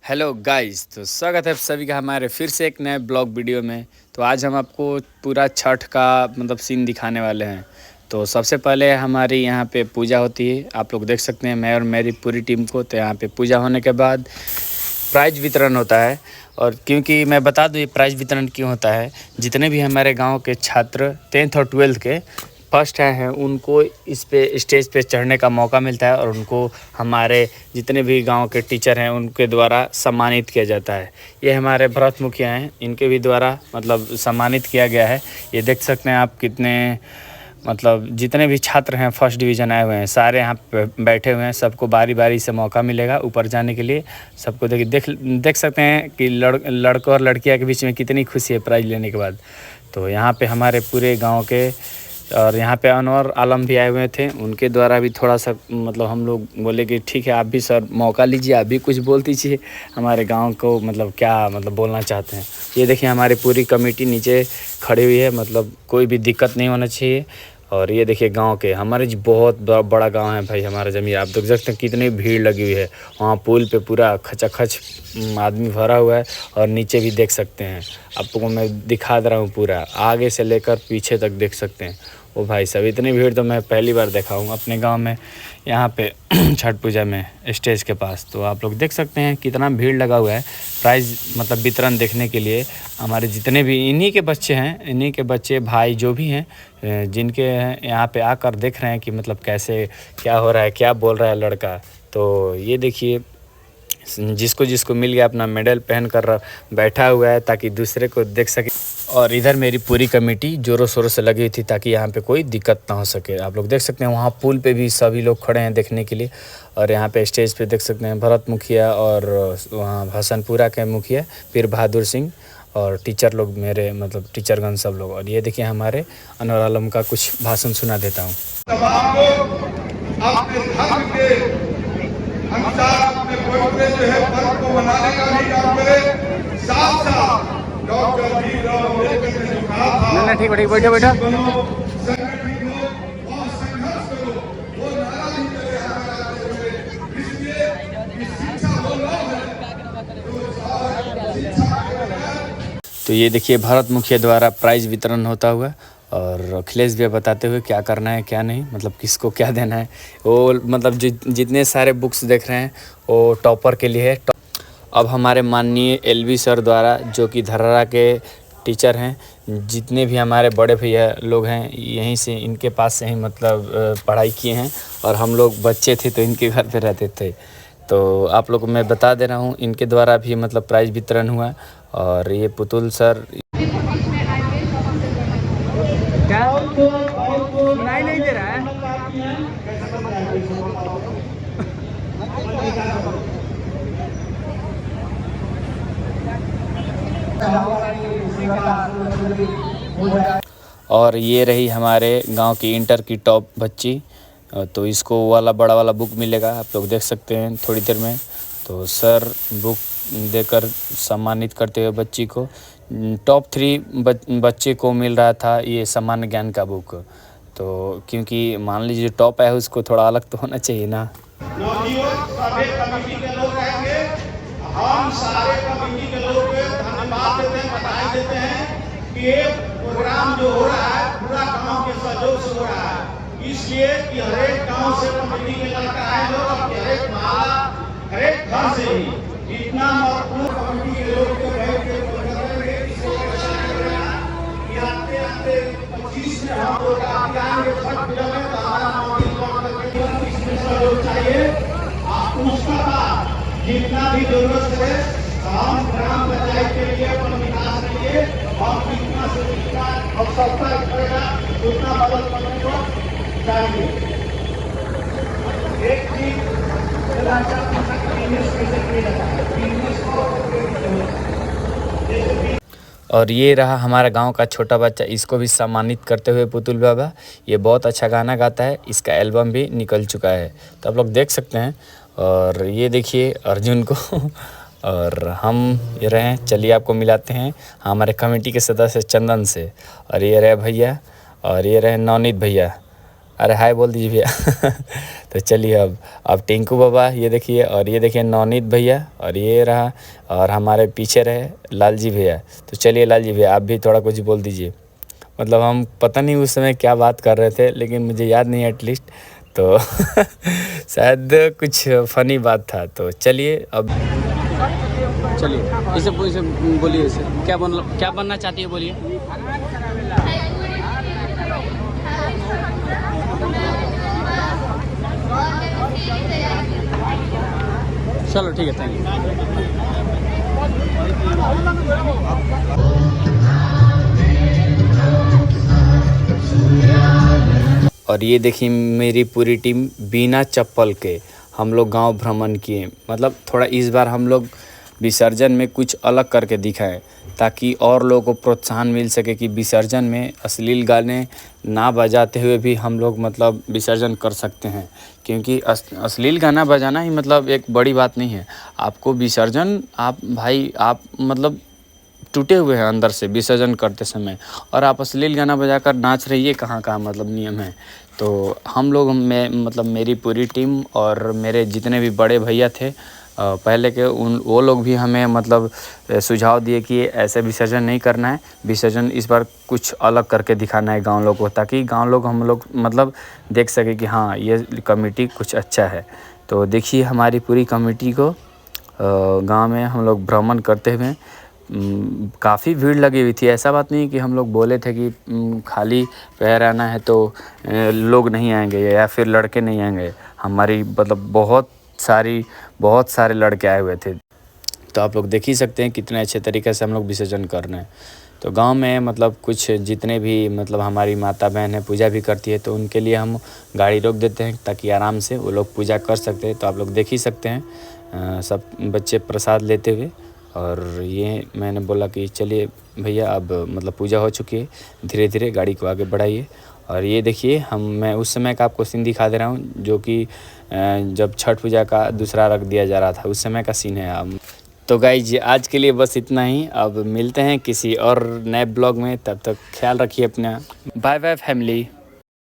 Hello guys, तो स्वागत है आप सभी का हमारे फिर से एक नए ब्लॉग वीडियो में। तो आज हम आपको पूरा छठ का सीन दिखाने वाले हैं। तो सबसे पहले हमारी यहाँ पे पूजा होती है, आप लोग देख सकते हैं, मैं और मेरी पूरी टीम को। तो यहाँ पे पूजा होने के बाद प्राइज वितरण होता है। और क्योंकि मैं बता दूँ ये प्राइज वितरण क्यों होता है, जितने भी हमारे गाँव के छात्र 10th और 12th के फर्स्ट आए हैं उनको इस पे स्टेज पे चढ़ने का मौका मिलता है और उनको हमारे जितने भी गांव के टीचर हैं उनके द्वारा सम्मानित किया जाता है। ये हमारे भरत मुखिया हैं, इनके भी द्वारा सम्मानित किया गया है। ये देख सकते हैं आप कितने जितने भी छात्र हैं फर्स्ट डिवीज़न आए हुए हैं सारे यहाँ पे बैठे हुए हैं। सबको बारी बारी से मौका मिलेगा ऊपर जाने के लिए। सबको देख सकते हैं कि लड़कों और लड़कियाँ के बीच में कितनी खुशी है प्राइज़ लेने के बाद। तो यहाँ पे हमारे पूरे गाँव के और यहाँ पे अनवर आलम भी आए हुए थे, उनके द्वारा भी थोड़ा सा हम लोग बोले कि ठीक है आप भी सर मौका लीजिए, आप भी कुछ बोल दीजिए हमारे गांव को क्या बोलना चाहते हैं। ये देखिए हमारी पूरी कमेटी नीचे खड़ी हुई है, कोई भी दिक्कत नहीं होना चाहिए। और ये देखिए गांव के हमारे जी बहुत बड़ा गांव है भाई हमारा जमीन। आप देख सकते हैं कितनी भीड़ लगी हुई है, वहाँ पुल पे पूरा खचाखच आदमी भरा हुआ है। और नीचे भी देख सकते हैं, आपको मैं दिखा दे रहा हूँ, पूरा आगे से लेकर पीछे तक देख सकते हैं। ओ भाई साहब, इतनी भीड़ तो मैं पहली बार देखा हूँ अपने गांव में, यहाँ पे छठ पूजा में स्टेज के पास। तो आप लोग देख सकते हैं कितना भीड़ लगा हुआ है प्राइज़ वितरण देखने के लिए। हमारे जितने भी इन्हीं के बच्चे हैं, इन्हीं के बच्चे भाई जो भी हैं, जिनके यहाँ पे आकर देख रहे हैं कि कैसे क्या हो रहा है, क्या बोल रहा है लड़का। तो ये देखिए जिसको जिसको मिल गया अपना मेडल पहन कर बैठा हुआ है ताकि दूसरे को देख सके। और इधर मेरी पूरी कमेटी ज़ोरों शोरों से लगी हुई थी ताकि यहाँ पे कोई दिक्कत ना हो सके। आप लोग देख सकते हैं वहाँ पुल पे भी सभी लोग खड़े हैं देखने के लिए। और यहाँ पे स्टेज पे देख सकते हैं भरत मुखिया और वहाँ हसनपुरा के मुखिया पीर बहादुर सिंह और टीचर लोग मेरे टीचरगण सब लोग। और ये देखिए हमारे अनवर आलम का कुछ भाषण सुना देता हूँ। अपने पवित्र जो है पर्व को मनाने का भी काम करें। साथ साथ डॉक्टर भीमराव अम्बेडकर ने जो कहा था, ठीक बैठो बैठो, संगठित हो और संघर्ष करो, वो नारा भी चले हमारे। इसलिए शिक्षा वो लाभ है तो ये देखिए भारत मुखिया द्वारा प्राइज़ वितरण होता हुआ और अखिलेश भैया बताते हुए क्या करना है क्या नहीं, किसको क्या देना है। वो जितने सारे बुक्स देख रहे हैं वो टॉपर के लिए है। अब हमारे माननीय एलवी सर द्वारा, जो कि धर्रा के टीचर हैं, जितने भी हमारे बड़े भैया लोग हैं यहीं से, इनके पास से ही पढ़ाई किए हैं। और हम लोग बच्चे थे तो इनके घर पे रहते थे। तो आप लोग को मैं बता दे रहा हूँ इनके द्वारा भी प्राइज़ वितरण हुआ। और ये पुतुल सर क्या नहीं दे रहा है। और ये रही हमारे गांव की इंटर की टॉप बच्ची। तो इसको वाला बड़ा वाला बुक मिलेगा, आप लोग देख सकते हैं थोड़ी देर में। तो सर बुक देकर सम्मानित करते हुए बच्ची को, टॉप 3 बच्चे को मिल रहा था ये सामान्य ज्ञान का बुक। तो क्योंकि मान लीजिए टॉप है उसको थोड़ा अलग तो होना चाहिए ना। कमेटी के लोग रहेंगे, हम सारे कमेटी के लोग धन्यवाद देते हैं, बधाई देते हैं कि ये प्रोग्राम जो हो रहा है पूरा गांव के सहयोग से हो रहा है। इसलिए कि हर एक गांव से कमेटी के लड़का आए लोग, हर एक माला हर एक घर से ही इतना महत्वपूर्ण कमेटी के लोग के बैठ के आते आते 25 में हम लोग चाहिए। आपको उसका जितना भी जरूरत है हम ग्राम पंचायत के लिए अपने विकास के लिए हम जितना से जितना आवश्यकता पड़ेगा उतना मदद करने को चाहिए। एक चीज और ये रहा हमारा गांव का छोटा बच्चा, इसको भी सम्मानित करते हुए पुतुल बाबा। ये बहुत अच्छा गाना गाता है, इसका एल्बम भी निकल चुका है, तो आप लोग देख सकते हैं। और ये देखिए अर्जुन को और हम ये रहे, चलिए आपको मिलाते हैं हमारे कमेटी के सदस्य चंदन से। और ये रहे भैया, और ये रहे नवनीत भैया। अरे हाय बोल दीजिए भैया। तो चलिए अब टिंकू बाबा ये देखिए, और ये देखिए नवनीत भैया, और ये रहा, और हमारे पीछे रहे लाल जी भैया। तो चलिए लाल जी भैया आप भी थोड़ा कुछ बोल दीजिए। मतलब हम पता नहीं उस समय क्या बात कर रहे थे, लेकिन मुझे याद नहीं है एटलीस्ट, तो शायद कुछ फ़नी बात था। तो चलिए अब चलिए इसे बोलिए, इसे क्या बनना चाहती है बोलिए। चलो ठीक है, थैंक यू। और ये देखिए मेरी पूरी टीम बिना चप्पल के हम लोग गांव भ्रमण किए। मतलब थोड़ा इस बार हम लोग विसर्जन में कुछ अलग करके दिखाएं, ताकि और लोगों को प्रोत्साहन मिल सके कि विसर्जन में अश्लील गाने ना बजाते हुए भी हम लोग मतलब विसर्जन कर सकते हैं। क्योंकि अश्लील गाना बजाना ही मतलब एक बड़ी बात नहीं है। आपको विसर्जन आप मतलब टूटे हुए हैं अंदर से विसर्जन करते समय, और आप अश्लील गाना बजाकर नाच रही है, कहाँ का मतलब नियम है। तो हम लोग मैं मतलब मेरी पूरी टीम और मेरे जितने भी बड़े भैया थे पहले के, वो लोग भी हमें मतलब सुझाव दिए कि ऐसे विसर्जन नहीं करना है, विसर्जन इस बार कुछ अलग करके दिखाना है गांव लोग को, ताकि गांव लोग हम लोग मतलब देख सके कि हाँ ये कमेटी कुछ अच्छा है। तो देखिए हमारी पूरी कमेटी को गांव में हम लोग भ्रमण करते हुए काफ़ी भीड़ लगी हुई थी। ऐसा बात नहीं कि हम लोग बोले थे कि खाली पैर आना है तो लोग नहीं आएंगे या फिर लड़के नहीं आएंगे। हमारी मतलब बहुत सारे लड़के आए हुए थे। तो आप लोग देख ही सकते हैं कितने अच्छे तरीके से हम लोग विसर्जन कर रहे हैं। तो गांव में मतलब कुछ जितने भी मतलब हमारी माता बहन है पूजा भी करती है, तो उनके लिए हम गाड़ी रोक देते हैं ताकि आराम से वो लोग पूजा कर सकते हैं। तो आप लोग देख ही सकते हैं सब बच्चे प्रसाद लेते हुए। और ये मैंने बोला कि चलिए भैया अब मतलब पूजा हो चुकी है, धीरे धीरे गाड़ी को आगे बढ़ाइए। और ये देखिए मैं उस समय का आपको सीन दिखा दे रहा हूँ, जो कि जब छठ पूजा का दूसरा रख दिया जा रहा था उस समय का सीन है। अब तो गाइज आज के लिए बस इतना ही। अब मिलते हैं किसी और नए ब्लॉग में, तब तक ख्याल रखिए अपना। Bye bye family.